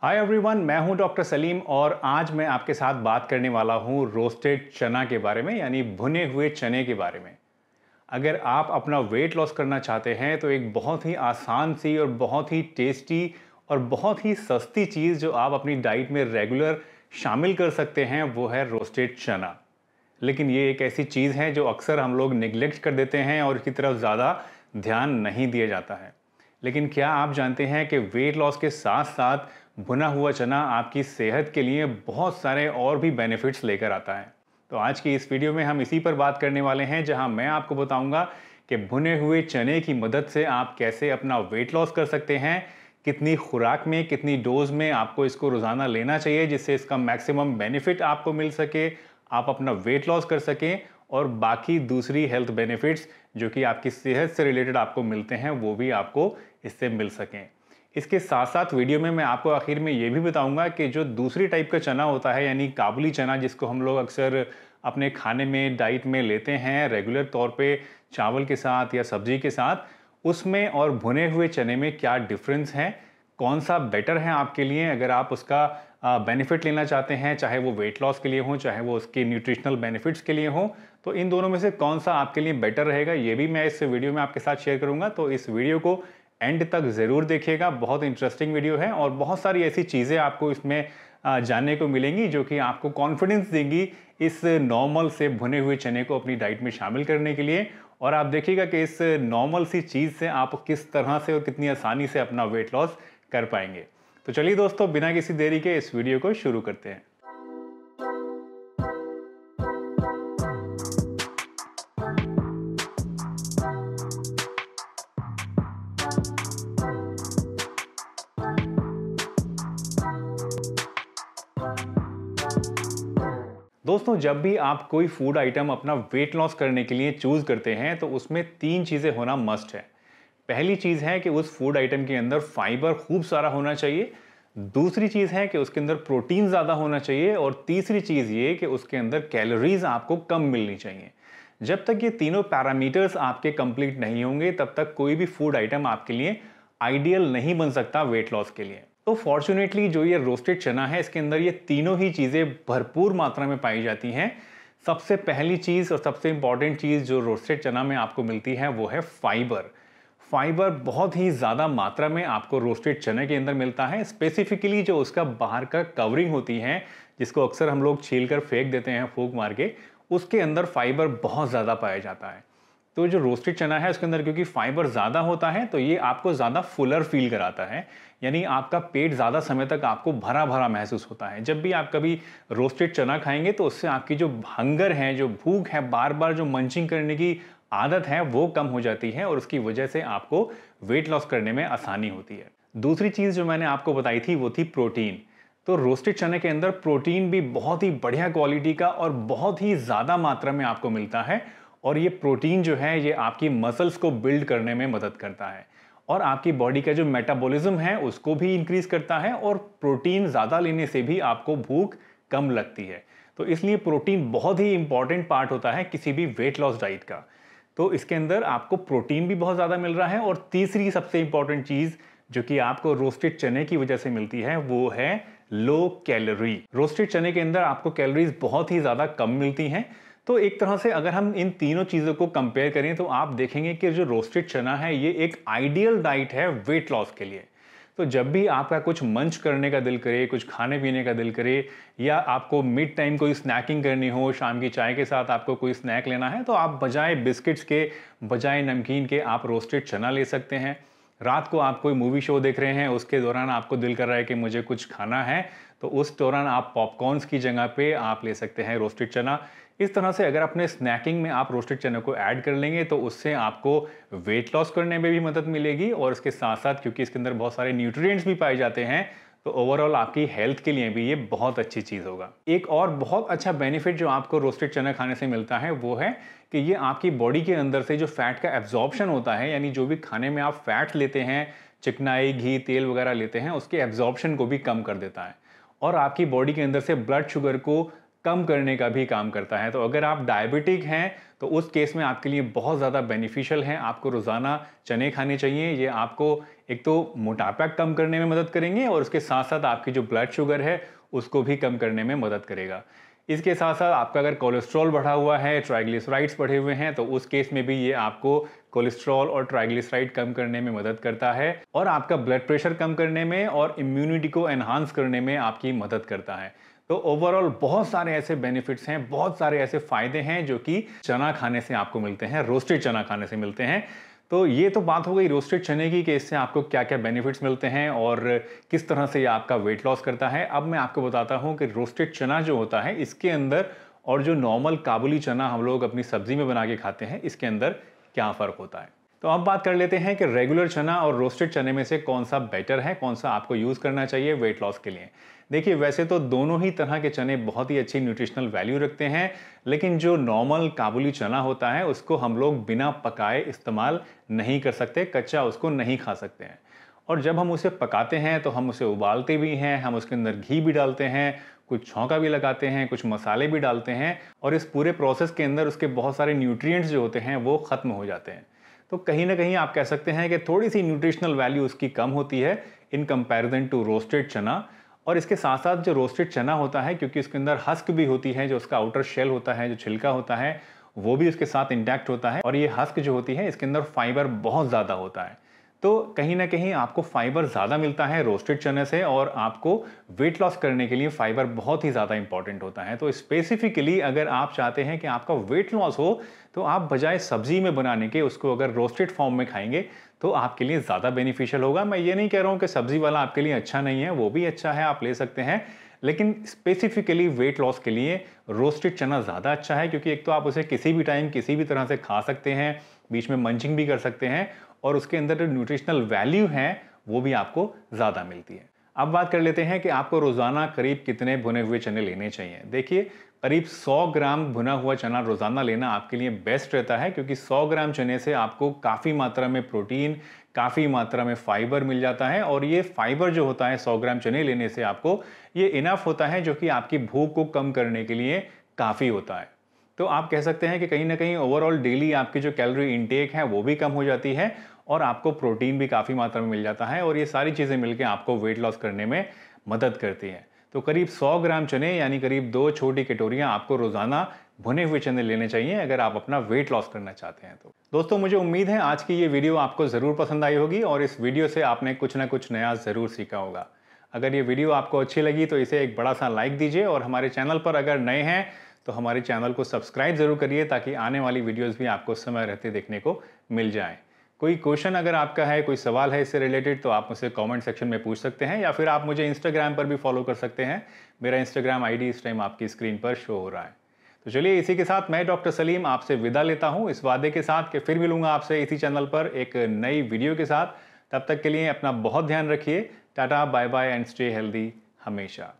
Hi everyone, मैं हूं doctor Salim और आज मैं आपके साथ बात करने वाला हूं रोस्टेड चना के बारे में, यानी भुने हुए चने के बारे में। अगर आप अपना वेट लॉस करना चाहते हैं तो एक बहुत ही आसान सी और बहुत ही टेस्टी और बहुत ही सस्ती चीज़ जो आप अपनी डाइट में रेगुलर शामिल कर सकते हैं वो है रोस्टेड चना। लेकिन ये एक ऐसी चीज़ है जो अक्सर हम लोग निगलेक्ट कर देते हैं और इसकी तरफ ज़्यादा ध्यान नहीं दिया जाता है। लेकिन क्या आप जानते हैं कि वेट लॉस के साथ साथ भुना हुआ चना आपकी सेहत के लिए बहुत सारे और भी बेनिफिट्स लेकर आता है। तो आज की इस वीडियो में हम इसी पर बात करने वाले हैं, जहां मैं आपको बताऊंगा कि भुने हुए चने की मदद से आप कैसे अपना वेट लॉस कर सकते हैं, कितनी खुराक में, कितनी डोज में आपको इसको रोज़ाना लेना चाहिए जिससे इसका मैक्सिमम बेनिफिट आपको मिल सके, आप अपना वेट लॉस कर सकें और बाकी दूसरी हेल्थ बेनिफिट्स जो कि आपकी सेहत से रिलेटेड आपको मिलते हैं वो भी आपको इससे मिल सकें। इसके साथ साथ वीडियो में मैं आपको आखिर में ये भी बताऊंगा कि जो दूसरी टाइप का चना होता है, यानी काबुली चना, जिसको हम लोग अक्सर अपने खाने में, डाइट में लेते हैं रेगुलर तौर पे चावल के साथ या सब्जी के साथ, उसमें और भुने हुए चने में क्या डिफरेंस है, कौन सा बेटर है आपके लिए अगर आप उसका बेनिफिट लेना चाहते हैं, चाहे वो वेट लॉस के लिए हो, चाहे वो उसके न्यूट्रिशनल बेनिफिट्स के लिए हो। तो इन दोनों में से कौन सा आपके लिए बेटर रहेगा ये भी मैं इस वीडियो में आपके साथ शेयर करूंगा। तो इस वीडियो को एंड तक ज़रूर देखिएगा, बहुत इंटरेस्टिंग वीडियो है और बहुत सारी ऐसी चीज़ें आपको इसमें जानने को मिलेंगी जो कि आपको कॉन्फिडेंस देंगी इस नॉर्मल से भुने हुए चने को अपनी डाइट में शामिल करने के लिए। और आप देखिएगा कि इस नॉर्मल सी चीज़ से आप किस तरह से और कितनी आसानी से अपना वेट लॉस कर पाएंगे। तो चलिए दोस्तों, बिना किसी देरी के इस वीडियो को शुरू करते हैं। दोस्तों, जब भी आप कोई फूड आइटम अपना वेट लॉस करने के लिए चूज करते हैं तो उसमें तीन चीजें होना मस्ट है। पहली चीज है कि उस फूड आइटम के अंदर फाइबर खूब सारा होना चाहिए। दूसरी चीज है कि उसके अंदर प्रोटीन ज्यादा होना चाहिए और तीसरी चीज ये कि उसके अंदर कैलोरीज आपको कम मिलनी चाहिए। जब तक ये तीनों पैरामीटर्स आपके कंप्लीट नहीं होंगे तब तक कोई भी फूड आइटम आपके लिए आइडियल नहीं बन सकता वेट लॉस के लिए। तो फॉर्चुनेटली जो ये रोस्टेड चना है, इसके अंदर ये तीनों ही चीज़ें भरपूर मात्रा में पाई जाती हैं। सबसे पहली चीज़ और सबसे इंपॉर्टेंट चीज़ जो रोस्टेड चना में आपको मिलती है वो है फाइबर। फाइबर बहुत ही ज़्यादा मात्रा में आपको रोस्टेड चने के अंदर मिलता है। स्पेसिफिकली जो उसका बाहर का कवरिंग होती है, जिसको अक्सर हम लोग छील कर फेंक देते हैं फूंक मार के, उसके अंदर फाइबर बहुत ज़्यादा पाया जाता है। तो जो रोस्टेड चना है उसके अंदर क्योंकि फाइबर ज़्यादा होता है तो ये आपको ज़्यादा फुलर फील कराता है, यानी आपका पेट ज़्यादा समय तक आपको भरा भरा महसूस होता है। जब भी आप कभी रोस्टेड चना खाएंगे तो उससे आपकी जो हंगर है, जो भूख है, बार बार जो मंचिंग करने की आदत है वो कम हो जाती है और उसकी वजह से आपको वेट लॉस करने में आसानी होती है। दूसरी चीज़ जो मैंने आपको बताई थी वो थी प्रोटीन। तो रोस्टेड चने के अंदर प्रोटीन भी बहुत ही बढ़िया क्वालिटी का और बहुत ही ज़्यादा मात्रा में आपको मिलता है और ये प्रोटीन जो है ये आपकी मसल्स को बिल्ड करने में मदद करता है और आपकी बॉडी का जो मेटाबॉलिज्म है उसको भी इंक्रीज करता है और प्रोटीन ज़्यादा लेने से भी आपको भूख कम लगती है। तो इसलिए प्रोटीन बहुत ही इंपॉर्टेंट पार्ट होता है किसी भी वेट लॉस डाइट का। तो इसके अंदर आपको प्रोटीन भी बहुत ज़्यादा मिल रहा है और तीसरी सबसे इंपॉर्टेंट चीज़ जो कि आपको रोस्टेड चने की वजह से मिलती है वो है लो कैलोरी। रोस्टेड चने के अंदर आपको कैलोरीज बहुत ही ज़्यादा कम मिलती हैं। तो एक तरह से अगर हम इन तीनों चीज़ों को कंपेयर करें तो आप देखेंगे कि जो रोस्टेड चना है ये एक आइडियल डाइट है वेट लॉस के लिए। तो जब भी आपका कुछ मंच करने का दिल करे, कुछ खाने पीने का दिल करे, या आपको मिड टाइम कोई स्नैकिंग करनी हो, शाम की चाय के साथ आपको कोई स्नैक लेना है, तो आप बजाय बिस्किट्स के, बजाय नमकीन के आप रोस्टेड चना ले सकते हैं। रात को आप कोई मूवी शो देख रहे हैं, उसके दौरान आपको दिल कर रहा है कि मुझे कुछ खाना है, तो उस दौरान आप पॉपकॉर्न्स की जगह पे आप ले सकते हैं रोस्टेड चना। इस तरह से अगर अपने स्नैकिंग में आप रोस्टेड चने को ऐड कर लेंगे तो उससे आपको वेट लॉस करने में भी मदद मिलेगी और इसके साथ साथ क्योंकि इसके अंदर बहुत सारे न्यूट्रिएंट्स भी पाए जाते हैं तो ओवरऑल आपकी हेल्थ के लिए भी ये बहुत अच्छी चीज़ होगा। एक और बहुत अच्छा बेनिफिट जो आपको रोस्टेड चना खाने से मिलता है वो है कि ये आपकी बॉडी के अंदर से जो फैट का एब्जॉर्प्शन होता है, यानी जो भी खाने में आप फैट लेते हैं, चिकनाई, घी, तेल वगैरह लेते हैं, उसके एब्जॉर्प्शन को भी कम कर देता है और आपकी बॉडी के अंदर से ब्लड शुगर को कम करने का भी काम करता है। तो अगर आप डायबिटिक हैं तो उस केस में आपके लिए बहुत ज़्यादा बेनिफिशियल है। आपको रोज़ाना चने खाने चाहिए। ये आपको एक तो मोटापा कम करने में मदद करेंगे और उसके साथ साथ आपकी जो ब्लड शुगर है उसको भी कम करने में मदद करेगा। इसके साथ साथ आपका अगर कोलेस्ट्रॉल बढ़ा हुआ है, ट्राइग्लिसराइड्स बढ़े हुए हैं, तो उस केस में भी ये आपको कोलेस्ट्रॉल और ट्राइग्लिसराइड कम करने में मदद करता है और आपका ब्लड प्रेशर कम करने में और इम्यूनिटी को एनहांस करने में आपकी मदद करता है। तो ओवरऑल बहुत सारे ऐसे बेनिफिट्स हैं, बहुत सारे ऐसे फायदे हैं जो कि चना खाने से आपको मिलते हैं, रोस्टेड चना खाने से मिलते हैं। तो ये तो बात हो गई रोस्टेड चने की कि इससे आपको क्या-क्या बेनिफिट्स मिलते हैं और किस तरह से ये आपका वेट लॉस करता है। अब मैं आपको बताता हूँ कि रोस्टेड चना जो होता है इसके अंदर और जो नॉर्मल काबुली चना हम लोग अपनी सब्जी में बना के खाते हैं, इसके अंदर क्या फ़र्क होता है। तो अब बात कर लेते हैं कि रेगुलर चना और रोस्टेड चने में से कौन सा बेटर है, कौन सा आपको यूज़ करना चाहिए वेट लॉस के लिए। देखिए, वैसे तो दोनों ही तरह के चने बहुत ही अच्छी न्यूट्रिशनल वैल्यू रखते हैं, लेकिन जो नॉर्मल काबुली चना होता है उसको हम लोग बिना पकाए इस्तेमाल नहीं कर सकते, कच्चा उसको नहीं खा सकते हैं। और जब हम उसे पकाते हैं तो हम उसे उबालते भी हैं, हम उसके अंदर घी भी डालते हैं, कुछ छौंका भी लगाते हैं, कुछ मसाले भी डालते हैं और इस पूरे प्रोसेस के अंदर उसके बहुत सारे न्यूट्रिएंट्स जो होते हैं वो ख़त्म हो जाते हैं। तो कहीं ना कहीं आप कह सकते हैं कि थोड़ी सी न्यूट्रिशनल वैल्यू उसकी कम होती है इन कंपैरिजन टू रोस्टेड चना। और इसके साथ साथ जो रोस्टेड चना होता है, क्योंकि उसके अंदर हस्क भी होती है, जो उसका आउटर शेल होता है, जो छिलका होता है, वो भी उसके साथ इंटैक्ट होता है और ये हस्क जो होती है इसके अंदर फाइबर बहुत ज़्यादा होता है। तो कहीं ना कहीं आपको फाइबर ज़्यादा मिलता है रोस्टेड चने से और आपको वेट लॉस करने के लिए फाइबर बहुत ही ज़्यादा इंपॉर्टेंट होता है। तो स्पेसिफिकली अगर आप चाहते हैं कि आपका वेट लॉस हो तो आप बजाय सब्जी में बनाने के उसको अगर रोस्टेड फॉर्म में खाएंगे तो आपके लिए ज़्यादा बेनिफिशियल होगा। मैं ये नहीं कह रहा हूँ कि सब्जी वाला आपके लिए अच्छा नहीं है, वो भी अच्छा है, आप ले सकते हैं, लेकिन स्पेसिफिकली वेट लॉस के लिए रोस्टेड चना ज़्यादा अच्छा है, क्योंकि एक तो आप उसे किसी भी टाइम किसी भी तरह से खा सकते हैं, बीच में मंचिंग भी कर सकते हैं और उसके अंदर जो न्यूट्रिशनल वैल्यू है वो भी आपको ज़्यादा मिलती है। अब बात कर लेते हैं कि आपको रोज़ाना करीब कितने भुने हुए चने लेने चाहिए। देखिए, करीब 100 ग्राम भुना हुआ चना रोज़ाना लेना आपके लिए बेस्ट रहता है, क्योंकि 100 ग्राम चने से आपको काफ़ी मात्रा में प्रोटीन, काफ़ी मात्रा में फाइबर मिल जाता है और ये फाइबर जो होता है 100 ग्राम चने लेने से आपको ये इनफ होता है, जो कि आपकी भूख को कम करने के लिए काफ़ी होता है। तो आप कह सकते हैं कि कहीं ना कहीं ओवरऑल डेली आपकी जो कैलोरी इनटेक है वो भी कम हो जाती है और आपको प्रोटीन भी काफ़ी मात्रा में मिल जाता है और ये सारी चीज़ें मिलकर आपको वेट लॉस करने में मदद करती हैं। तो करीब 100 ग्राम चने यानी करीब 2 छोटी कटोरियां आपको रोज़ाना भुने हुए चने लेने चाहिए अगर आप अपना वेट लॉस करना चाहते हैं। तो दोस्तों, मुझे उम्मीद है आज की ये वीडियो आपको ज़रूर पसंद आई होगी और इस वीडियो से आपने कुछ ना कुछ नया ज़रूर सीखा होगा। अगर ये वीडियो आपको अच्छी लगी तो इसे एक बड़ा सा लाइक दीजिए और हमारे चैनल पर अगर नए हैं तो हमारे चैनल को सब्सक्राइब ज़रूर करिए, ताकि आने वाली वीडियोज़ भी आपको समय रहते देखने को मिल जाएँ। कोई क्वेश्चन अगर आपका है, कोई सवाल है इससे रिलेटेड, तो आप मुझसे कमेंट सेक्शन में पूछ सकते हैं या फिर आप मुझे इंस्टाग्राम पर भी फॉलो कर सकते हैं। मेरा इंस्टाग्राम आईडी इस टाइम आपकी स्क्रीन पर शो हो रहा है। तो चलिए, इसी के साथ मैं डॉक्टर सलीम आपसे विदा लेता हूं, इस वादे के साथ कि फिर मिलूंगा आपसे इसी चैनल पर एक नई वीडियो के साथ। तब तक के लिए अपना बहुत ध्यान रखिए। Tata, bye bye and stay healthy हमेशा।